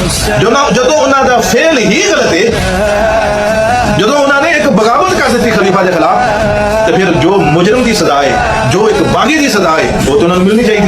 ਜਦੋਂ ਉਹਨਾਂ ਦਾ ਫੇਲ ਹੀ ਗਲਤ ਹੈ, ਜਦੋਂ ਉਹਨਾਂ ਨੇ ਇੱਕ ਬਗਾਵਤ ਕਰ ਦਿੱਤੀ ਖਲੀਫਾ ਦੇ ਖਿਲਾਫ, ਤੇ ਫਿਰ ਜੋ ਮੁਜਰਮ ਦੀ ਸਜ਼ਾ ਹੈ, ਜੋ ਇੱਕ ਬਾਗੀ ਦੀ ਸਜ਼ਾ ਹੈ, ਉਹ ਤਾਂ ਉਹਨਾਂ ਨੂੰ ਮਿਲਣੀ ਚਾਹੀਦੀ।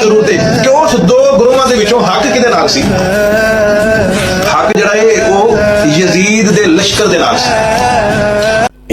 ਜ਼ਰੂਰਤ ਹੈ ਕਿ ਉਸ ਦੋ ਗੁਰੂਆਂ ਦੇ ਵਿੱਚੋਂ ਹੱਕ ਕਿਹਦੇ ਨਾਲ ਸੀ? ਹੱਕ ਜਿਹੜਾ ਹੈ ਉਹ ਯਜ਼ੀਦ ਦੇ ਲਸ਼ਕਰ ਦੇ ਨਾਲ ਸੀ।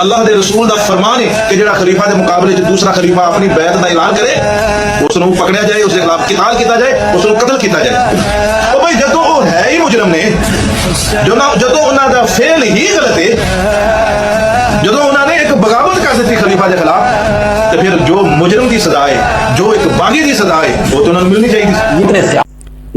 ਅੱਲਾਹ ਦੇ ਰਸੂਲ ਦਾ ਫਰਮਾਨ ਹੈ ਕਿ ਜਿਹੜਾ ਖਲੀਫਾ ਦੇ ਮੁਕਾਬਲੇ 'ਚ ਦੂਸਰਾ ਖਲੀਫਾ ਆਪਣੀ ਬੈਅਤ ਦਾ ਐਲਾਨ ਕਰੇ, ਉਸ ਨੂੰ ਪਕੜਿਆ ਜਾਏ, ਉਸ ਦੇ ਖਿਲਾਫ ਕਿਤਾਲ ਕੀਤਾ ਜਾਏ, ਉਸ ਨੂੰ ਕਤਲ ਕੀਤਾ ਜਾਏ। ਉਹ ਭਾਈ ਜਦੋਂ ਉਹ ਹੈ ਹੀ ਮੁਜਰਮ ਨੇ, ਜਦੋਂ ਉਹਨਾਂ ਦਾ ਫੇਲ ਹੀ ਗਲਤ ਹੈ, ਜਦੋਂ ਉਹਨਾਂ ਨੇ ਇੱਕ ਬਗਾਵਤ ਕਰ ਦਿੱਤੀ ਖਲੀਫਾ ਦੇ ਖਿਲਾਫ, ਤੇ ਫਿਰ ਜੋ ਮੁਜਰਮ ਦੀ ਸਜ਼ਾ ਹੈ, ਜੋ ਇੱਕ ਬਾਗੀ ਦੀ ਸਜ਼ਾ ਹੈ, ਉਹ ਤਾਂ ਉਹਨਾਂ ਨੂੰ ਮਿਲਣੀ ਚਾਹੀਦੀ।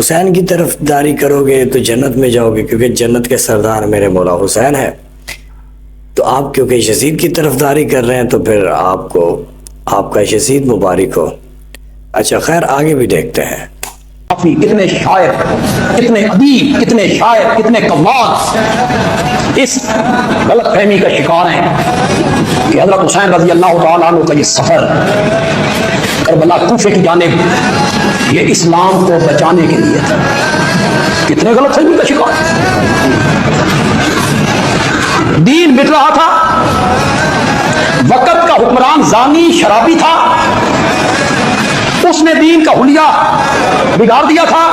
حسین کی طرف داری کرو گے تو جنت میں جاؤ گے، کیونکہ جنت کے سردار میرے مولا حسین ہے. تو آپ کیونکہ یزید کی طرف داری کر رہے ہیں تو پھر آپ کا یزید مبارک ہو. اچھا خیر آگے بھی دیکھتے ہیں. کتنے شاعر، کتنے ادیب، کتنے شاعر، کتنے قواس اس غلط فہمی کا شکار ہیں کہ حضرت حسین رضی اللہ تعالیٰ عنہ کا یہ سفر کربلا کوفے کی جانب یہ اسلام کو بچانے کے لیے تھا. کتنے غلط فہمی کا شکار. دین مٹ رہا تھا، وقت کا حکمران زانی شرابی تھا، اس نے دین کا حلیہ بگاڑ دیا تھا،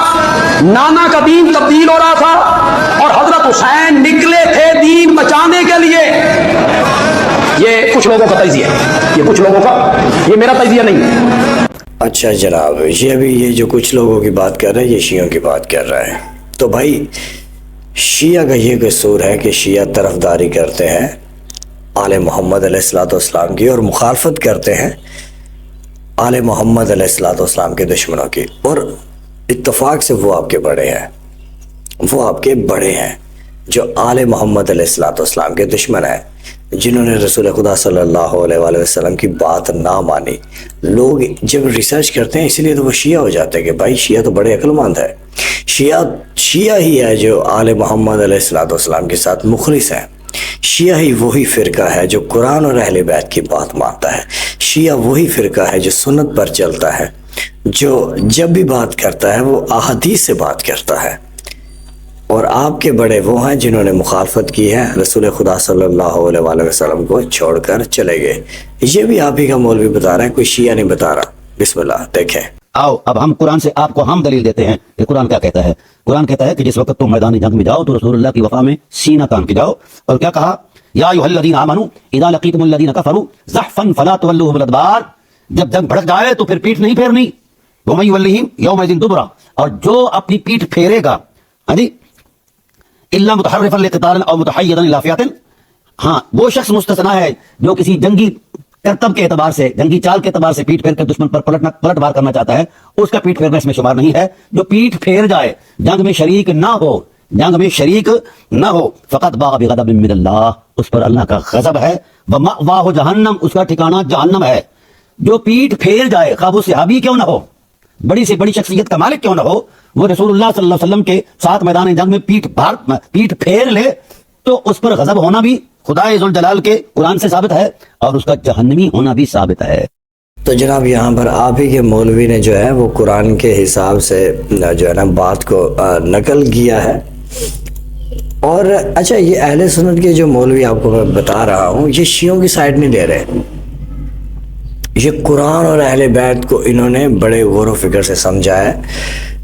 نانا کا دین تبدیل ہو رہا تھا، اور حضرت حسین نکلے تھے دین بچانے کے لیے. یہ کچھ لوگوں کا تجزیہ ہے، یہ کچھ لوگوں کا، یہ میرا تجزیہ نہیں ہے. اچھا جناب، یہ جو کچھ لوگوں کی بات کر رہے ہیں یہ شیعوں کی بات کر رہے ہیں. تو بھائی شیعہ کا یہ قصور ہے کہ شیعہ طرفداری کرتے ہیں آل محمد علیہ السلام کی اور مخالفت کرتے ہیں آل محمد علیہ السلام کے دشمنوں کی، اور اتفاق سے وہ آپ کے بڑے ہیں، وہ آپ کے بڑے ہیں جو آل محمد علیہ السلام کے دشمن ہیں، جنہوں نے رسول خدا صلی اللہ علیہ وآلہ وسلم کی بات نہ مانی. لوگ جب ریسرچ کرتے ہیں اس لیے تو وہ شیعہ ہو جاتے ہیں کہ بھائی شیعہ تو بڑے عقل مند ہے. شیعہ ہی ہے جو آل محمد علیہ السلام کے ساتھ مخلص ہیں. شیعہ ہی وہی فرقہ ہے جو قرآن اور اہل بیت کی بات مانتا ہے. شیعہ وہی فرقہ ہے جو سنت پر چلتا ہے، جو جب بھی بات کرتا ہے وہ احادیث سے بات کرتا ہے. اور آپ کے بڑے وہ ہیں جنہوں نے مخالفت کی ہے، رسول خدا صلی اللہ علیہ وآلہ وسلم کو چھوڑ کر چلے گئے. یہ بھی آپ ہی کا مولوی بتا رہا ہے، کوئی شیعہ نہیں بتا رہا. بسم اللہ دیکھیں. آؤ اب ہم قرآن سے آپ کو ہم دلیل دیتے ہیں کہ قرآن کیا کہتا ہے. قرآن کہتا ہے کہ جس وقت تم میدان جنگ میں جاؤ تو رسول اللہ کی وفا میں سینہ تان کے جاؤ. اور کیا کہا؟ یا ایھا الذین آمنوا اذا لقیتم الذین کفروا زحفا فلا تولوهم الادبار. جب جنگ بھڑک جائے تو پھر پیٹھ نہیں پھیرنی. ومن یولہم یومئذ دبرا. اور جو اپنی پیٹھ پھیرے گا الا متحرفا لقتال او متحیزا الی فئۃ، ہاں وہ شخص مستثنا ہے جو کسی جنگی کرتب کے اعتبار سے، جنگی چال کے اعتبار سے پیٹ پھیر کر دشمن پر پلٹ وار کرنا چاہتا ہے، اس کا پیٹ پھیرنا اس میں شمار نہیں ہے. جو پیٹ پھیر جائے، جنگ میں شریک نہ ہو، جنگ میں شریک نہ ہو، فقط باغ بغضب من اللہ، اس پر اللہ کا غضب ہے. ومأواہ جہنم، اس کا ٹھکانہ جہنم ہے. جو پیٹ پھیر جائے، خواہ وہ صحابی کیوں نہ ہو، بڑی سے بڑی شخصیت کا مالک کیوں نہ ہو، وہ رسول اللہ صلی اللہ علیہ وسلم کے ساتھ میدان جنگ میں پیٹ پھیر لے تو اس پر غضب ہونا بھی خدائے ذوالجلال کے قرآن سے ثابت ہے، اور اس کا جہنمی ہونا بھی ثابت ہے. تو جناب یہاں پر آپ ہی کے مولوی نے جو ہے وہ قرآن کے حساب سے جو ہے نا بات کو نقل کیا ہے. اور اچھا یہ اہل سنت کے جو مولوی آپ کو میں بتا رہا ہوں یہ شیعوں کی سائڈ نہیں لے رہے، یہ قرآن اور اہل بیت کو انہوں نے بڑے غور و فکر سے سمجھا ہے،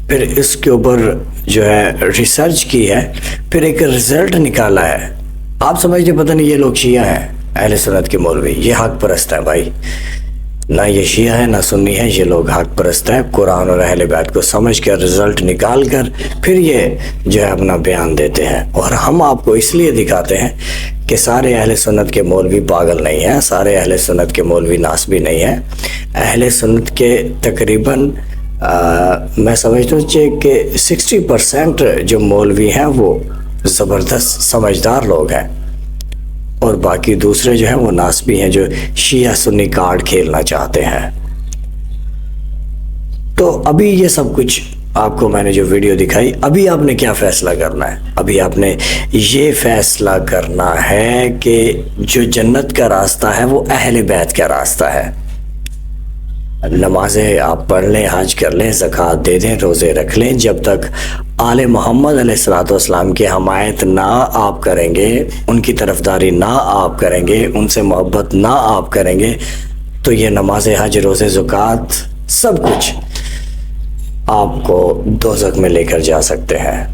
پھر اس کے اوپر جو ہے ریسرچ کی ہے، پھر ایک رزلٹ نکالا ہے. آپ سمجھتے پتہ نہیں یہ لوگ شیعہ ہیں، اہل سنت کے مولوی یہ حق پرست ہیں. بھائی نہ یہ شیعہ ہے نہ سنی ہے، یہ لوگ حق پرست ہیں. قرآن اور اہل بیت کو سمجھ کر رزلٹ نکال کر پھر یہ جو ہے اپنا بیان دیتے ہیں. اور ہم آپ کو اس لیے دکھاتے ہیں کہ سارے اہل سنت کے مولوی پاگل نہیں ہیں، سارے اہل سنت کے مولوی ناسبی نہیں ہیں. اہل سنت کے تقریباً میں سمجھتا ہوں کہ 60% جو مولوی ہیں وہ زبردست سمجھدار لوگ ہیں، اور باقی دوسرے جو ہیں وہ ناسبی ہیں جو شیعہ سنی کارڈ کھیلنا چاہتے ہیں. تو ابھی یہ سب کچھ آپ کو میں نے جو ویڈیو دکھائی، ابھی آپ نے کیا فیصلہ کرنا ہے؟ ابھی آپ نے یہ فیصلہ کرنا ہے کہ جو جنت کا راستہ ہے وہ اہل بیت کا راستہ ہے. نمازیں آپ پڑھ لیں، حج کر لیں، زکوٰۃ دے دیں، روزے رکھ لیں، جب تک آل محمد علیہ السلام کی حمایت نہ آپ کریں گے، ان کی طرفداری نہ آپ کریں گے، ان سے محبت نہ آپ کریں گے، تو یہ نماز حج روزے زکوٰۃ سب کچھ آپ کو دوزخ میں لے کر جا سکتے ہیں.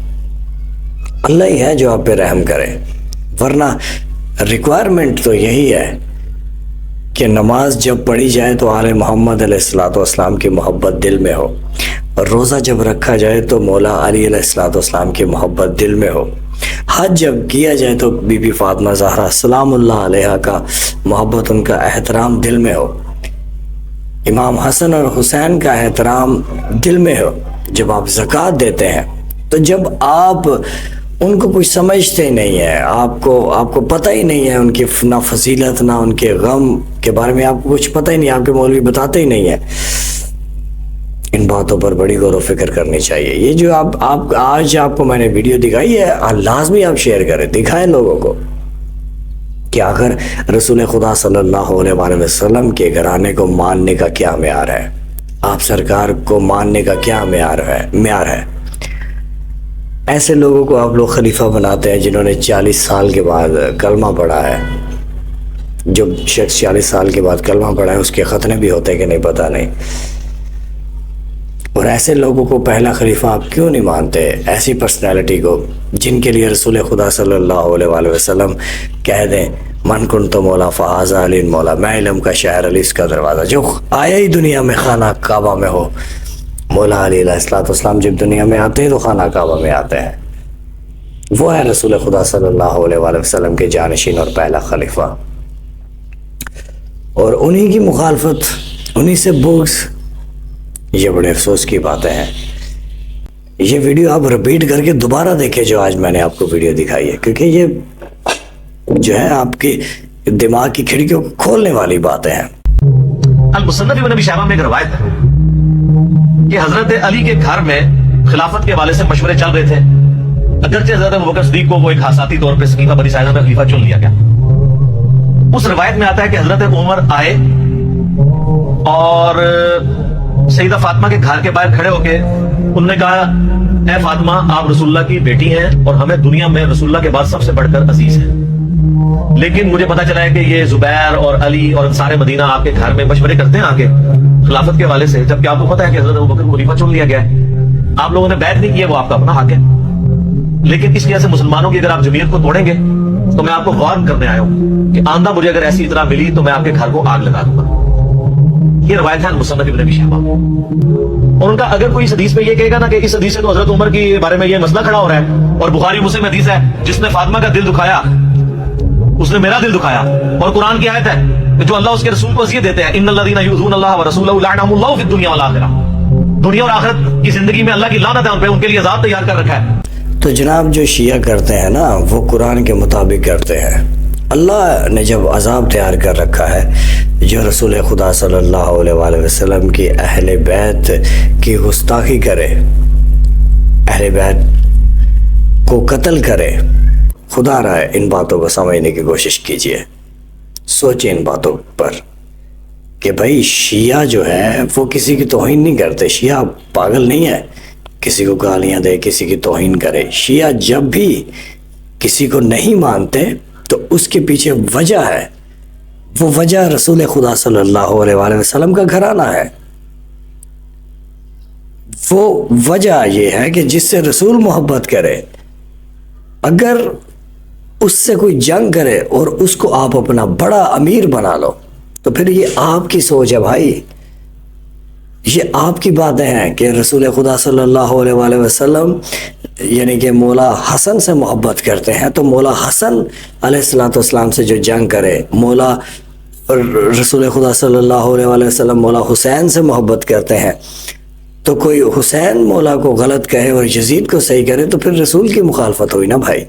اللہ ہی ہے جو آپ پہ رحم کرے، ورنہ ریکوائرمنٹ تو یہی ہے کہ نماز جب پڑھی جائے تو آل محمد علیہ السلام کی محبت دل میں ہو، اور روزہ جب رکھا جائے تو مولا علی علیہ السلام کی محبت دل میں ہو، حج جب کیا جائے تو بی بی فاطمہ زہرا سلام اللہ علیہ کا محبت، ان کا احترام دل میں ہو، امام حسن اور حسین کا احترام دل میں ہو. جب آپ زکوٰۃ دیتے ہیں تو جب آپ ان کو کچھ سمجھتے ہی نہیں ہے، آپ کو پتہ ہی نہیں ہے ان کی نہ فضیلت نہ ان کے غم کے بارے میں آپ کو کچھ پتہ ہی نہیں، آپ کے مولوی بتاتے ہی نہیں ہیں، ان باتوں پر بڑی غور و فکر کرنی چاہیے۔ یہ جو آپ آج آپ کو میں نے ویڈیو دکھائی ہے، لازمی آپ شیئر کریں، دکھائیں لوگوں کو کہ آخر رسول خدا صلی اللہ علیہ وآلہ وسلم کے گھرانے کو ماننے کا کیا معیار ہے، آپ سرکار کو ماننے کا کیا معیار ہے۔ ایسے لوگوں کو آپ لوگ خلیفہ بناتے ہیں جنہوں نے 40 سال کے بعد کلمہ پڑھا ہے۔ جو شخص 40 سال کے بعد کلمہ پڑھا ہے اس کے ختنے بھی ہوتے ہیں کہ نہیں پتہ نہیں، اور ایسے لوگوں کو پہلا خلیفہ آپ کیوں نہیں مانتے؟ ایسی پرسنالٹی کو جن کے لیے رسول خدا صلی اللہ علیہ وآلہ وسلم کہہ دیں من کنت مولا فہذا علی مولا، میں علم کا شاعر علی اس کا دروازہ، جو آیا ہی دنیا میں خانہ کعبہ میں ہو۔ مولا علی علیہ السلام جب دنیا میں آتے ہیں تو خانہ کعبہ میں آتے ہیں، وہ ہے رسول خدا صلی اللہ علیہ وآلہ وسلم کے جانشین اور پہلا خلیفہ، اور انہی کی مخالفت، انہی سے بغض، یہ بڑے افسوس کی باتیں ہیں۔ یہ ویڈیو آپ رپیٹ کر کے دوبارہ دیکھیں جو آج میں نے آپ کو ویڈیو دکھائی ہے، کیونکہ یہ جو ہے آپ کی دماغ کی کھڑکیوں کو کھولنے والی باتیں ہیں۔ المصنف ابن ابی شیبہ میں ایک روایت ہے کہ حضرت علی کے گھر میں خلافت کے حوالے سے مشورے چل رہے تھے، اگرچہ حضرت ابوبکر صدیق کو وہ ایک حساتی طور پہ سقیفہ بنی ساعدہ میں خلیفہ چن لیا گیا۔ اس روایت میں آتا ہے کہ حضرت عمر آئے اور سیدہ فاطمہ کے گھر کے باہر کھڑے ہو کے انہوں نے کہا اے فاطمہ آپ رسول اللہ کی بیٹی ہیں اور ہمیں دنیا میں رسول اللہ کے بعد سب سے بڑھ کر عزیز ہیں، لیکن مجھے پتا چلا ہے کہ یہ زبیر اور علی اور انصار مدینہ آپ کے گھر میں مشورے کرتے ہیں آگے خلافت کے حوالے سے، جبکہ آپ کو پتا ہے کہ حضرت ابوبکر کو خلیفہ چن لیا گیا ہے، آپ لوگوں نے بیعت نہیں کی ہے، وہ آپ کا اپنا حق ہے، لیکن اس وجہ سے مسلمانوں کی اگر آپ جمعیت کو توڑیں گے تو میں آپ کو وارن کرنے آیا ہوں کہ آئندہ مجھے اگر ایسی اطلاع ملی تو میں آپ کے گھر کو آگ لگا دوں گا۔ یہ روایت ہے مصنف ابن ابی شیبہ، اور ان کا اگر کوئی اس حدیث میں یہ کہے گا نا کہ اس حدیث سے تو حضرت عمر کے بارے میں یہ مسئلہ کھڑا ہو رہا ہے، اور بخاری مسلم حدیث ہے جس نے فاطمہ کا دل دکھایا اس نے میرا دل دکھایا، اور قرآن کی آیت ہے کہ جو اللہ اس کے رسول کو اذیت دیتے ہیں ان الذین یؤذون اللہ ورسولہ لعنهم اللہ فی الدنیا والآخرہ، دنیا اور آخرت کی زندگی میں اللہ کی لعنت ہے ان پہ، ان کے لیے عذاب تیار کر رکھا ہے۔ تو جناب جو شیعہ کرتے ہیں نا وہ قرآن کے مطابق کرتے ہیں، اللہ نے جب عذاب تیار کر رکھا ہے، جو رسول خدا صلی اللہ علیہ وآلہ وسلم کی اہل بیت کی گستاخی کرے، اہل بیت کو قتل کرے، خدا رہے ان باتوں کو سمجھنے کی کوشش کیجئے، سوچیں ان باتوں پر کہ بھائی شیعہ جو ہے وہ کسی کی توہین نہیں کرتے، شیعہ پاگل نہیں ہے کسی کو گالیاں دے کسی کی توہین کرے۔ شیعہ جب بھی کسی کو نہیں مانتے تو اس کے پیچھے وجہ ہے، وہ وجہ رسول خدا صلی اللہ علیہ وآلہ وسلم کا گھرانہ ہے، وہ وجہ یہ ہے کہ جس سے رسول محبت کرے، اگر اس سے کوئی جنگ کرے اور اس کو آپ اپنا بڑا امیر بنا لو تو پھر یہ آپ کی سوچ ہے بھائی، یہ آپ کی باتیں ہیں کہ رسول خدا صلی اللہ علیہ وآلہ وسلم یعنی کہ مولا حسن سے محبت کرتے ہیں، تو مولا حسن علیہ السلام سے جو جنگ کرے، مولا رسول خدا صلی اللہ علیہ وآلہ وسلم مولا حسین سے محبت کرتے ہیں، تو کوئی حسین مولا کو غلط کہے اور یزید کو صحیح کرے تو پھر رسول کی مخالفت ہوئی نا بھائی۔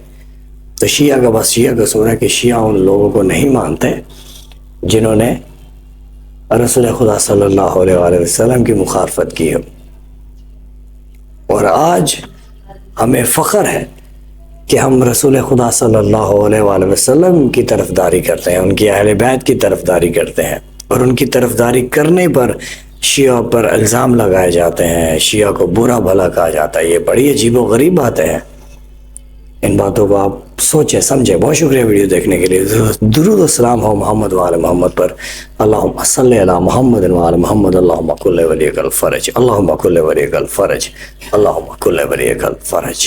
تو شیعہ کا بس شیعہ کا قصور ہے کہ شیعہ ان لوگوں کو نہیں مانتے جنہوں نے رسول خدا صلی اللہ علیہ وآلہ وسلم کی مخالفت کی ہے، اور آج ہمیں فخر ہے کہ ہم رسول خدا صلی اللہ علیہ وآلہ وسلم کی طرفداری کرتے ہیں، ان کی اہل بیت کی طرفداری کرتے ہیں، اور ان کی طرفداری کرنے پر شیعہ پر الزام لگائے جاتے ہیں، شیعہ کو برا بھلا کہا جاتا ہے۔ یہ بڑی عجیب و غریب باتیں ہیں، ان باتوں کو آپ سوچیں سمجھیں۔ بہت شکریہ ویڈیو دیکھنے کے لیے۔ درود و سلام ہو محمد وعلی محمد پر، اللہم صلی علی محمد وعلی محمد، اللہم کل ولیک الفرج، اللہم کل ولیک الفرج، اللہم کل ولیک الفرج۔